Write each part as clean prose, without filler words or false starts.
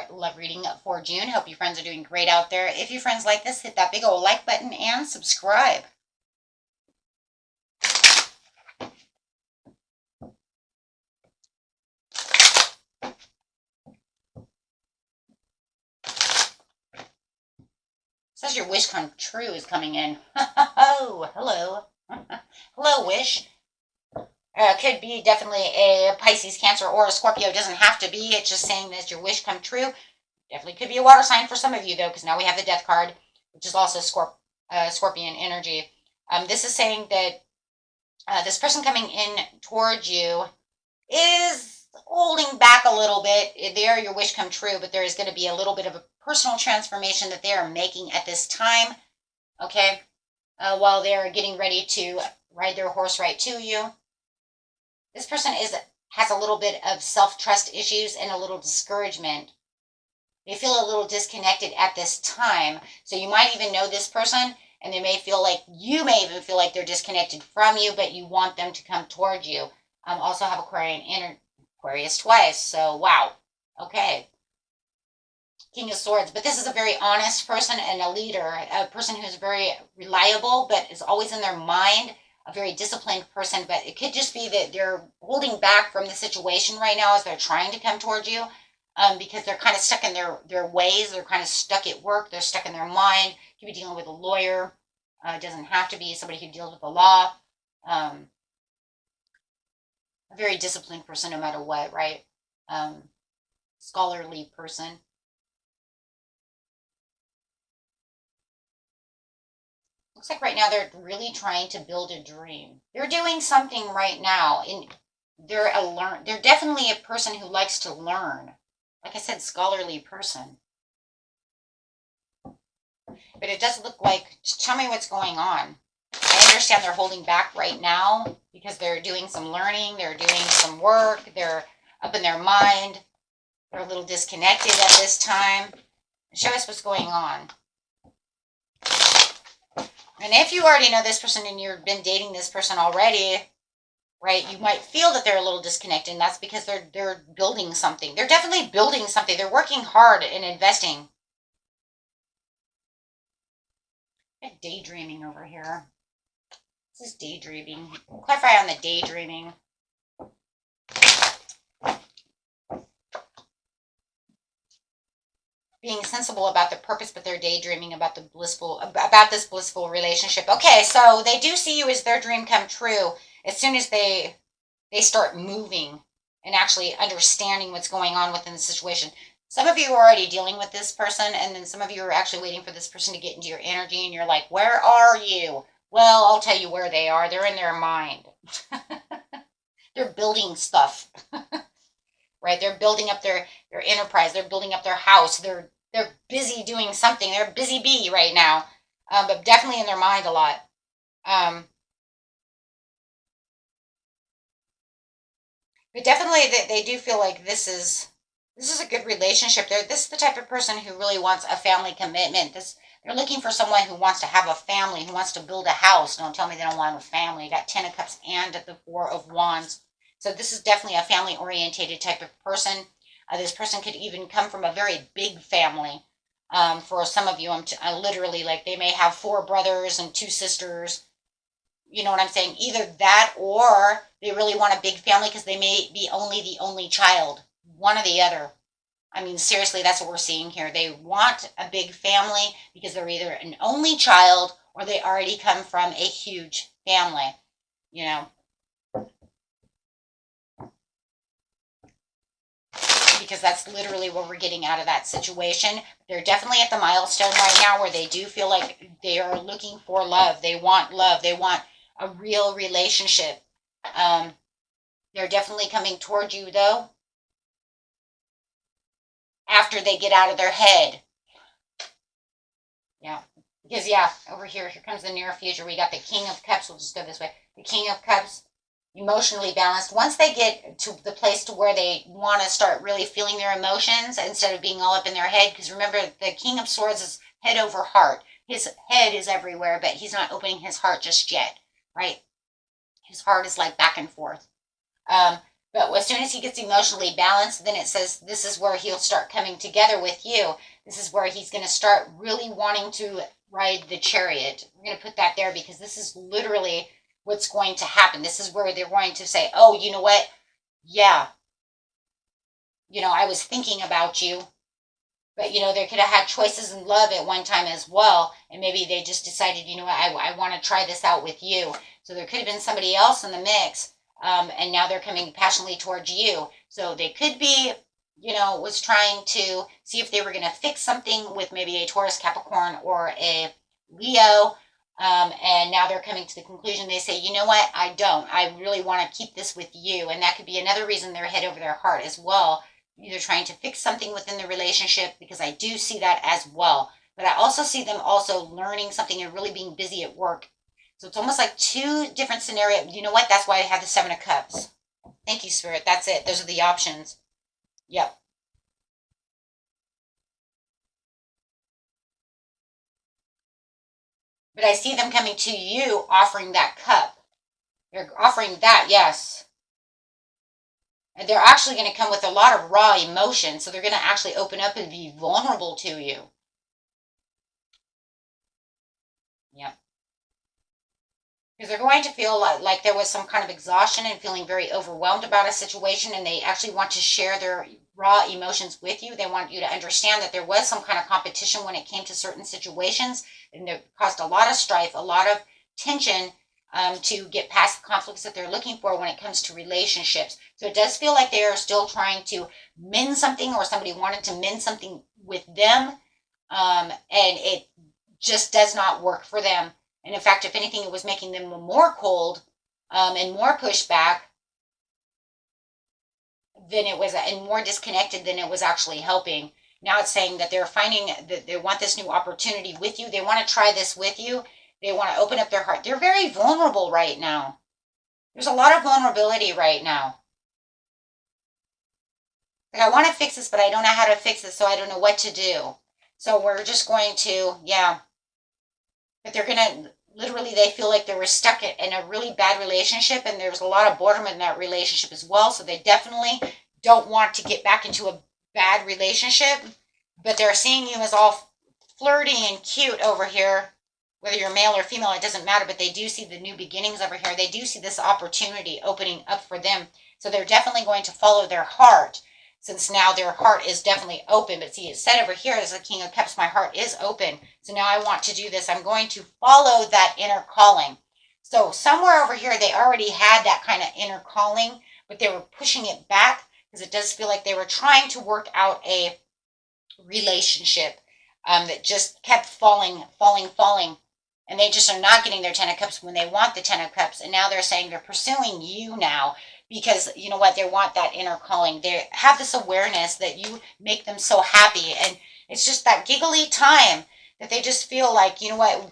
your love reading for June. Hope you friends are doing great out there. If you friends like this, hit that big old like button and subscribe. Says your wish come true is coming in. Oh, hello. Hello, wish. Could be definitely a Pisces, Cancer, or a Scorpio. It doesn't have to be. It's just saying that your wish come true. Definitely could be a water sign for some of you, though, because now we have the Death card, which is also Scorpion energy. This is saying that this person coming in towards you is holding back a little bit. They are your wish come true, but there is going to be a little bit of a personal transformation that they are making at this time, okay, while they're getting ready to ride their horse right to you. This person has a little bit of self-trust issues and a little discouragement. They feel a little disconnected at this time, so you might even know this person, and they may feel like, you may even feel like they're disconnected from you, but you want them to come toward you. Also have Aquarius twice, so wow, okay. King of Swords, but this is a very honest person and a leader, a person who's very reliable, but is always in their mind, a very disciplined person, but it could just be that they're holding back from the situation right now as they're trying to come towards you, because they're kind of stuck in their ways. They're kind of stuck at work. They're stuck in their mind. Could be dealing with a lawyer. It doesn't have to be somebody who deals with the law. A very disciplined person no matter what, right? Scholarly person. Looks like right now they're really trying to build a dream. They're doing something right now. They're definitely a person who likes to learn. Like I said, scholarly person. But it does look like, just tell me what's going on. I understand they're holding back right now because they're doing some learning. They're doing some work. They're up in their mind. They're a little disconnected at this time. Show us what's going on. And if you already know this person and you've been dating this person already, right, you might feel that they're a little disconnected, and that's because they're building something. They're definitely building something. They're working hard and investing. Daydreaming over here. This is daydreaming. Clarify on the daydreaming. Being sensible about the purpose, but they're daydreaming about this blissful relationship. Okay, so they do see you as their dream come true as soon as they start moving and actually understanding what's going on within the situation. Some of you are already dealing with this person, and then some of you are actually waiting for this person to get into your energy, and you're like, where are you? Well, I'll tell you where they are. They're in their mind. They're building stuff. Right? They're building up their enterprise. They're building up their house. They're busy doing something. They're a busy bee right now, but definitely in their mind a lot. But definitely they do feel like this is a good relationship. This is the type of person who really wants a family commitment. They're looking for someone who wants to have a family, who wants to build a house. Don't tell me they don't want a family. You got 10 of Cups and the 4 of Wands. So this is definitely a family-orientated type of person. This person could even come from a very big family. For some of you, I'm literally like they may have 4 brothers and 2 sisters. You know what I'm saying? Either that or they really want a big family because they may be the only child. One or the other. I mean, seriously, that's what we're seeing here. They want a big family because they're either an only child or they already come from a huge family. You know. Because that's literally what we're getting out of that situation. They're definitely at the milestone right now where they do feel like they are looking for love. They want love. They want a real relationship. They're definitely coming toward you, though, after they get out of their head. Yeah. Because, yeah, over here comes the near future. We got the King of Cups. We'll just go this way. The King of Cups. Emotionally balanced. Once they get to the place to where they want to start really feeling their emotions instead of being all up in their head, because remember, the King of Swords is head over heart. His head is everywhere, but he's not opening his heart just yet, right? His heart is like back and forth. But But as soon as he gets emotionally balanced, then it says this is where he'll start coming together with you. This is where he's going to start really wanting to ride the chariot. We're going to put that there because this is literally what's going to happen. This is where they're going to say, oh, you know what? Yeah, I was thinking about you. But, they could have had choices in love at one time as well. And maybe they just decided, I want to try this out with you. So there could have been somebody else in the mix. And now they're coming passionately towards you. So they could be, was trying to see if they were going to fix something with maybe a Taurus, Capricorn, or a Leo. And now they're coming to the conclusion. They say, you know what? I don't. I really want to keep this with you. And that could be another reason they're head over their heart as well. Either trying to fix something within the relationship, because I do see that as well. But I also see them also learning something and really being busy at work. So it's almost like two different scenarios. You know what? That's why I have the Seven of Cups. Thank you, Spirit. That's it. Those are the options. Yep. But I see them coming to you offering that cup. They're offering that, yes. And they're actually going to come with a lot of raw emotion. So they're going to actually open up and be vulnerable to you. Yep. Because they're going to feel like there was some kind of exhaustion and feeling very overwhelmed about a situation, and they actually want to share their raw emotions with you. They want you to understand that there was some kind of competition when it came to certain situations, and it caused a lot of strife, a lot of tension to get past the conflicts that they're looking for when it comes to relationships. So it does feel like they are still trying to mend something, or somebody wanted to mend something with them, and it just does not work for them. And in fact, if anything, it was making them more cold and more pushback than it was, and more disconnected than it was actually helping. Now it's saying that they're finding that they want this new opportunity with you. They want to try this with you. They want to open up their heart. They're very vulnerable right now. There's a lot of vulnerability right now. Like, I want to fix this, but I don't know how to fix it, so I don't know what to do. So we're just going to, but they're going to, literally, they feel like they were stuck in a really bad relationship, and there's a lot of boredom in that relationship as well. So they definitely don't want to get back into a bad relationship, but they're seeing you as all flirty and cute over here. Whether you're male or female, it doesn't matter, but they do see the new beginnings over here. They do see this opportunity opening up for them. So they're definitely going to follow their heart, since now their heart is definitely open. But see, it said over here as the King of Cups, my heart is open. So now I want to do this. I'm going to follow that inner calling. So somewhere over here, they already had that kind of inner calling, but they were pushing it back because it does feel like they were trying to work out a relationship that just kept falling. And they just are not getting their Ten of Cups when they want the Ten of Cups. And now they're saying they're pursuing you now because, you know what, they want that inner calling. They have this awareness that you make them so happy. And it's just that giggly time that they just feel like, you know what,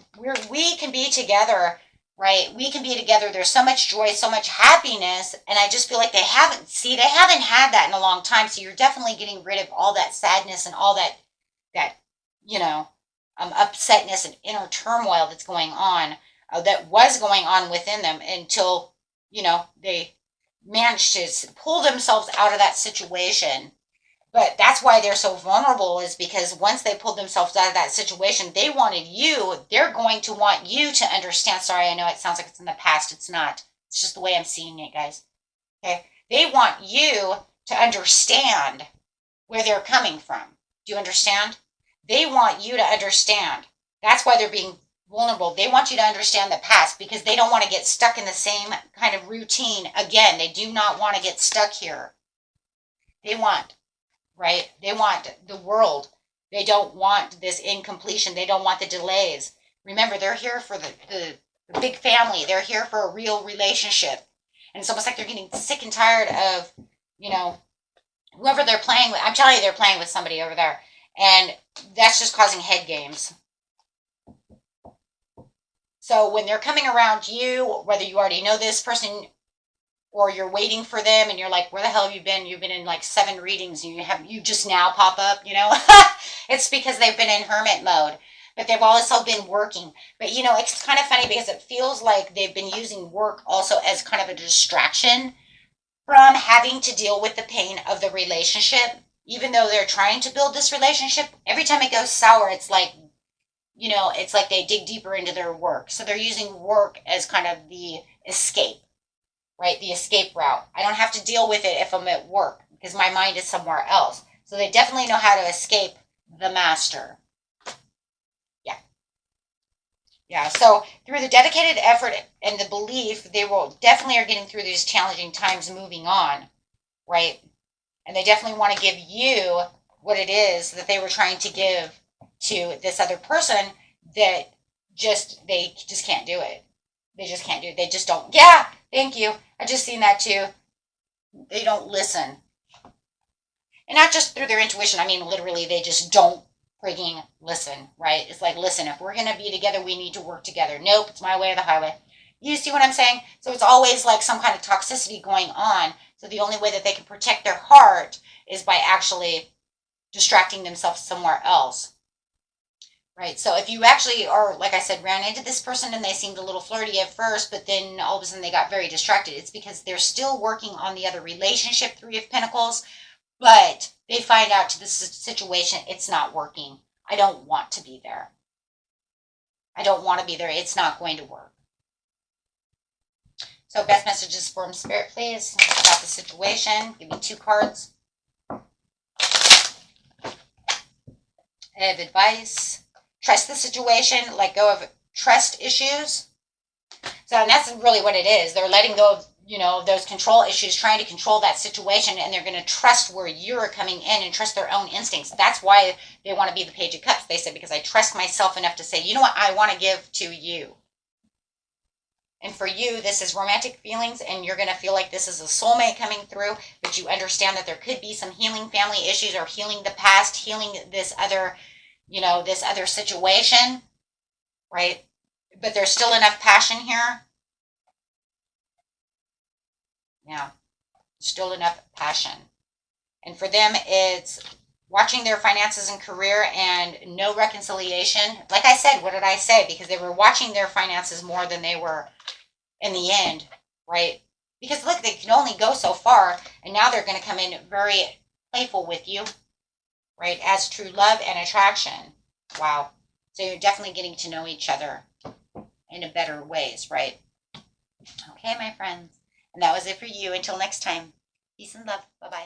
we can be together, right? We can be together. There's so much joy, so much happiness. And I just feel like they haven't had that in a long time. So you're definitely getting rid of all that sadness and all that, upsetness and inner turmoil that's going on, that was going on within them until, they managed to pull themselves out of that situation. But that's why they're so vulnerable, is because once they pulled themselves out of that situation, they're going to want you to understand. Sorry, I know it sounds like it's in the past. It's not. It's just the way I'm seeing it, guys. Okay? They want you to understand where they're coming from. Do you understand? They want you to understand. That's why they're being vulnerable. They want you to understand the past because they don't want to get stuck in the same kind of routine again. They do not want to get stuck here. They want, right? They want the world. They don't want this incompletion. They don't want the delays. Remember, they're here for the big family. They're here for a real relationship. And it's almost like they're getting sick and tired of, whoever they're playing with. I'm telling you, they're playing with somebody over there. And that's just causing head games. So when they're coming around you, whether you already know this person or you're waiting for them and you're like, where the hell have you been? You've been in like 7 readings and you just now pop up, It's because they've been in hermit mode, but they've also been working. But, it's kind of funny because it feels like they've been using work also as kind of a distraction. from having to deal with the pain of the relationship. Even though they're trying to build this relationship, every time it goes sour, it's like, it's like they dig deeper into their work. So they're using work as kind of the escape, right? The escape route. I don't have to deal with it if I'm at work because my mind is somewhere else. So they definitely know how to escape the master. Yeah, so through the dedicated effort and the belief, they will definitely are getting through these challenging times moving on, right? And they definitely want to give you what it is that they were trying to give to this other person that they just can't do it. They just can't do it. They just don't. Yeah, thank you. I just seen that too. They don't listen. And not just through their intuition. I mean, literally, they just don't frigging listen, right? It's like, listen, if we're going to be together, we need to work together. Nope, it's my way or the highway. You see what I'm saying? So it's always like some kind of toxicity going on. So the only way that they can protect their heart is by actually distracting themselves somewhere else. Right. So if you actually are, like I said, ran into this person and they seemed a little flirty at first, but then all of a sudden they got very distracted, it's because they're still working on the other relationship, Three of Pentacles, but they find out to this situation, it's not working. I don't want to be there. I don't want to be there. It's not going to work. So best messages from Spirit, please, about the situation. Give me 2 cards. I have advice. Trust the situation. Let go of trust issues. So and that's really what it is. They're letting go of, those control issues, trying to control that situation, and they're going to trust where you're coming in and trust their own instincts. That's why they want to be the Page of Cups. They said, because I trust myself enough to say, you know what, I want to give to you. And for you, this is romantic feelings, and you're going to feel like this is a soulmate coming through, but you understand that there could be some healing family issues or healing the past, healing this other, this other situation, right? But there's still enough passion here. Yeah, still enough passion. And for them, it's watching their finances and career and no reconciliation. Like I said, what did I say? Because they were watching their finances more than they were in the end, right? Because look, they can only go so far, and now they're going to come in very playful with you, right? As true love and attraction. Wow. So you're definitely getting to know each other in a better ways, right? Okay, my friends. And that was it for you. Until next time, peace and love. Bye-bye.